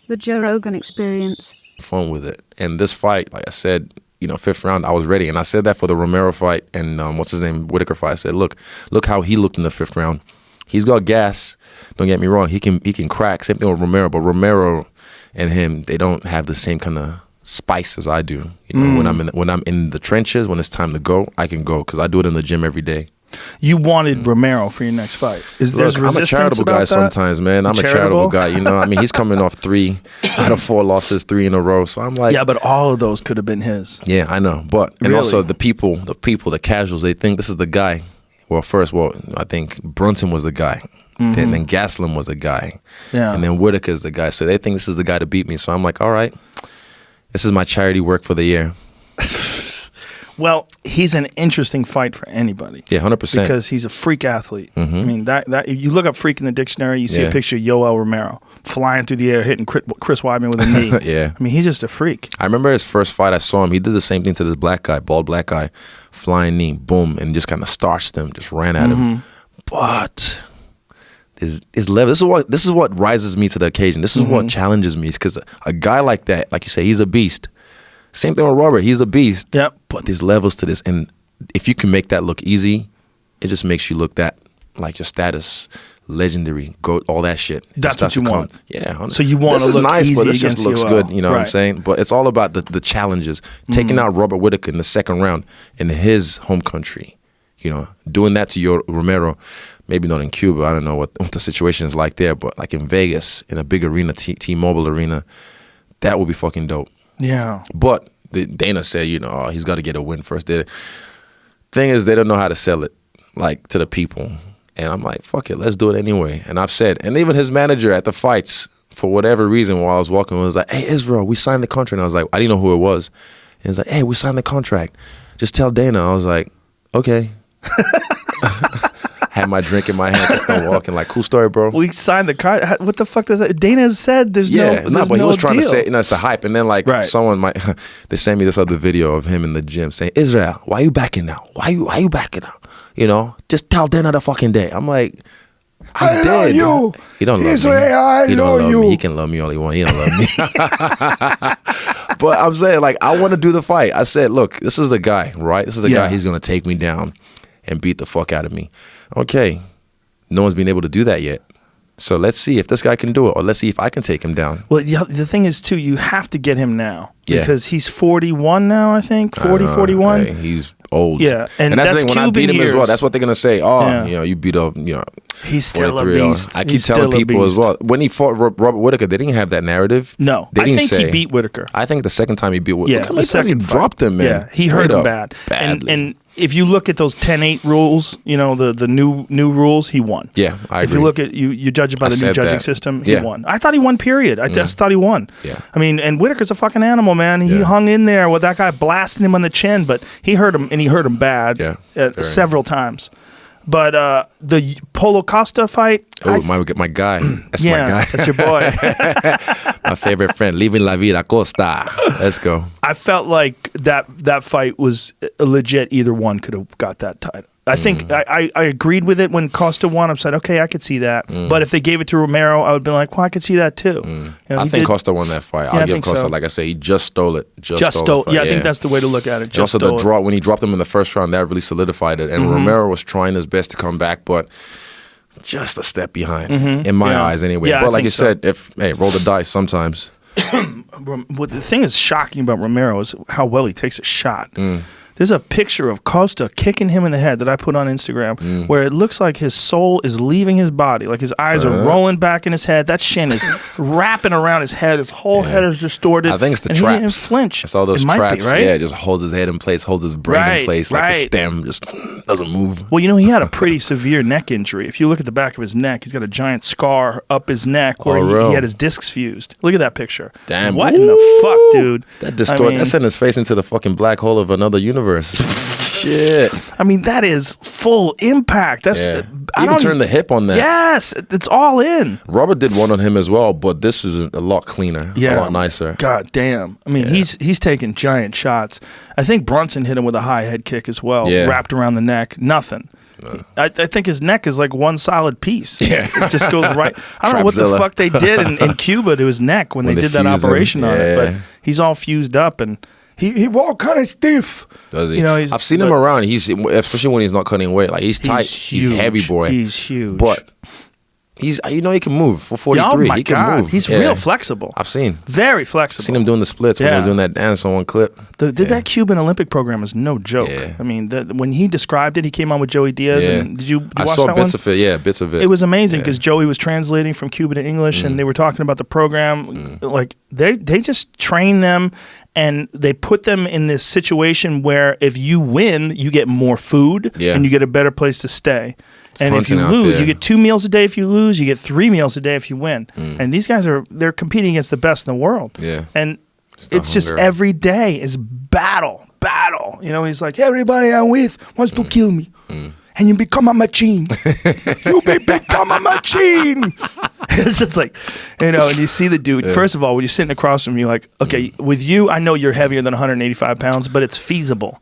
The Joe Rogan Experience. Fun with it. And this fight, like I said, 5th round, I was ready. And I said that for the Romero fight and what's his name, Whitaker fight. I said, look how he looked in the 5th round. He's got gas. Don't get me wrong. He can crack. Same thing with Romero. But Romero and him, they don't have the same kind of spice as I do. When I'm in the trenches, when it's time to go, I can go because I do it in the gym every day. You wanted Romero for your next fight. Look, I'm a charitable guy sometimes, man. I'm a charitable guy. He's coming off 3 out of 4 losses, 3 in a row. So I'm like, yeah, but all of those could have been his. Yeah, I know. But and also the people, the casuals, they think this is the guy. Well, I think Brunson was the guy. Mm-hmm. Then Gaslam was the guy. Yeah. And then Whitaker's the guy. So they think this is the guy to beat me. So I'm like, all right, this is my charity work for the year. Well, he's an interesting fight for anybody. Yeah, 100%. Because he's a freak athlete. Mm-hmm. I mean, that if you look up freak in the dictionary, you see a picture of Yoel Romero flying through the air, hitting Chris Weidman with a knee. Yeah. I mean, he's just a freak. I remember his first fight. I saw him. He did the same thing to this bald black guy, flying knee, boom, and just kind of starched him, just ran at him. But his level. This is what rises me to the occasion. This is what challenges me. Because a guy like that, like you say, he's a beast. Same thing with Robert. He's a beast. Yep. But there's levels to this. And if you can make that look easy, it just makes you look that like your status, legendary, GOAT, all that shit. That's what you want. Yeah. So you want to look nice, easy but this just looks UL. good. You know what I'm saying? But it's all about the challenges. Taking out Robert Whitaker in the 2nd round in his home country. Doing that to your Romero. Maybe not in Cuba. I don't know what the situation is like there. But like in Vegas, in a big arena, T-Mobile Arena, that would be fucking dope. Yeah. But Dana said, he's got to get a win first. The thing is, they don't know how to sell it, like, to the people. And I'm like, fuck it, let's do it anyway. And I've said, and even his manager at the fights, for whatever reason, while I was walking, was like, hey, Israel, we signed the contract. And I was like, I didn't know who it was. And he was like, hey, we signed the contract. Just tell Dana. I was like, okay. Had my drink in my hand, kept on walking. Like, cool story, bro. We signed the contract. What the fuck does that? Dana has said there's no but he was trying deal. to say, it's the hype. And then, someone they sent me this other video of him in the gym saying, Israel, why are you backing out? Why you backing out? Just tell Dana the fucking day. I'm like, I love you. He don't love Israel, me. He don't love you. me. He can love me all he wants. He don't love me. But I'm saying, I want to do the fight. I said, look, this is the guy, right? This is the guy. He's going to take me down and beat the fuck out of me. Okay. No one's been able to do that yet. So let's see if this guy can do it, or let's see if I can take him down. Well, the thing is, too, you have to get him now. Yeah. Because he's 41 now, I think. 41. Hey, he's old. Yeah. And that's the thing, when I beat him as well, that's what they're going to say. Oh, you beat up, He's still a beast. I keep telling people as well. When he fought Robert Whitaker, they didn't have that narrative. No. They didn't think he beat Whitaker. I think the second time he beat Whitaker. Yeah, Look how many times he dropped him, man. Yeah, he hurt him bad. Badly. And if you look at those 10-8 rules, the new rules, he won. Yeah, I agree. If you look at you judge it by the new judging system, he won. I thought he won. Period. I just thought he won. Yeah. I mean, and Whitaker's a fucking animal, man. He hung in there with that guy blasting him on the chin, but he hurt him, and he hurt him bad. Several times. But the Paulo Costa fight. Oh, my guy. That's my guy. That's your boy. My favorite friend, leaving La Vida Costa. Let's go. I felt like that fight was legit. Either one could have got that title. I think I agreed with it when Costa won. I said, okay, I could see that. But if they gave it to Romero, I would be like, well, I could see that too. I think Costa won that fight. I'll give Costa, like I say, he just stole it. Just stole it. Yeah, I think that's the way to look at it. Also, the draw, when he dropped him in the first round, that really solidified it. And Romero was trying his best to come back, but just a step behind, in my eyes anyway. Yeah, but like you said, roll the dice sometimes. What the thing is shocking about Romero is how well he takes a shot. There's a picture of Costa kicking him in the head that I put on Instagram where it looks like his soul is leaving his body. Like his eyes are rolling back in his head. That shin is wrapping around his head. His whole head is distorted. I think it's the traps. He didn't flinch. It's all those traps. Right? Yeah, it just holds his head in place, holds his brain in place. Like the stem just doesn't move. Well, he had a pretty severe neck injury. If you look at the back of his neck, he's got a giant scar up his neck where he had his discs fused. Look at that picture. Damn. What in the fuck, dude? That sent his face into the fucking black hole of another universe. Shit. I mean, that is full impact. That's even turn the hip on that. Yes, it's all in. Robert did one on him as well, but this is a lot cleaner, a lot nicer. God damn. I mean, he's taking giant shots. I think Brunson hit him with a high head kick as well, wrapped around the neck. Nothing. I think his neck is like one solid piece. Yeah. It just goes right. I don't know what the Trapzilla. fuck they did in Cuba to his neck when they did that fused him. operation on it. But Yeah. he's all fused up and He walk kind of stiff. Does he? You know, he's- I've seen him but- around. He's especially when he's not cutting weight. Like he's tight. He's huge. heavy boy. He's huge. But he's he can move for 43. Oh my he can God, move. he's Yeah. real flexible. I've seen. Very flexible. Seen him doing the splits when he Yeah. was doing that dance on one clip. That Cuban Olympic program is no joke. Yeah. I mean, when he described it, he came on with Joey Diaz. Yeah. And did you I watch saw that bits one? of it. Yeah, bits of it. It was amazing Yeah. because Joey was translating from Cuban to English, and they were talking about the program. Like they just train them, and they put them in this situation where if you win, you get more food, Yeah. and you get a better place to stay. And if you hunting out lose, there. you get 2 meals a day. If you lose, you get 3 meals a day if you win. And these guys they're competing against the best in the world. Yeah. And not it's just hunger. every day is battle. You know, he's like, everybody I'm with wants to kill me. And you become a machine. You become a machine. It's just like, you know, and you see the dude. First of all, when you're sitting across from you, like, okay, with you, I know you're heavier than 185 pounds, but it's feasible.